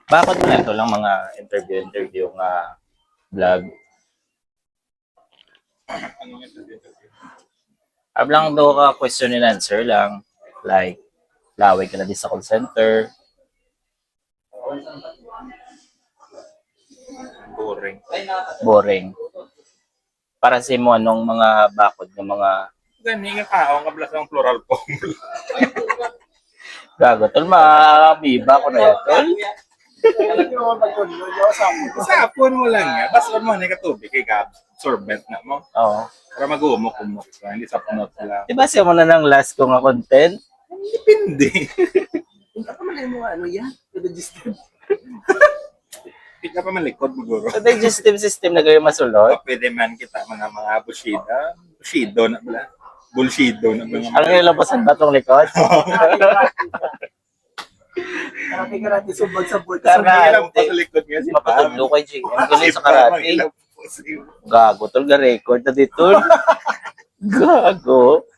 Bakit mo ito lang mga interview nga vlog? Ablang do ka question and answer lang. Like, laway ka na din sa call center. Boring. Boring. Para sa mo, anong mga bakod ng mga Gani nga kaong kablas ng plural form. gago? Tol, maabiba ko na yan, tol. Sapon mo lang nga. Basta mo na katubig kay Gab. Sorbent na mo. Oo. Para mag-umok-umok ka. Hindi sa punot lang. Diba siya mo na ng last ko nga content? Depende. Hindi pa man mo ano yan. Registered. Hindi ka pa malikod siguro. Sa digestive system na kayo masulot? O, pwede man kita mga bushida. Bushido na pala. Bullshido na mga. Ang nilabasan ba itong likod? Karate subag sa board. Karate. Ilang pa sa likod nga si Mapatulo kay G. Ang galing sa karate. Gago, tol, ga-record na dito. Gago.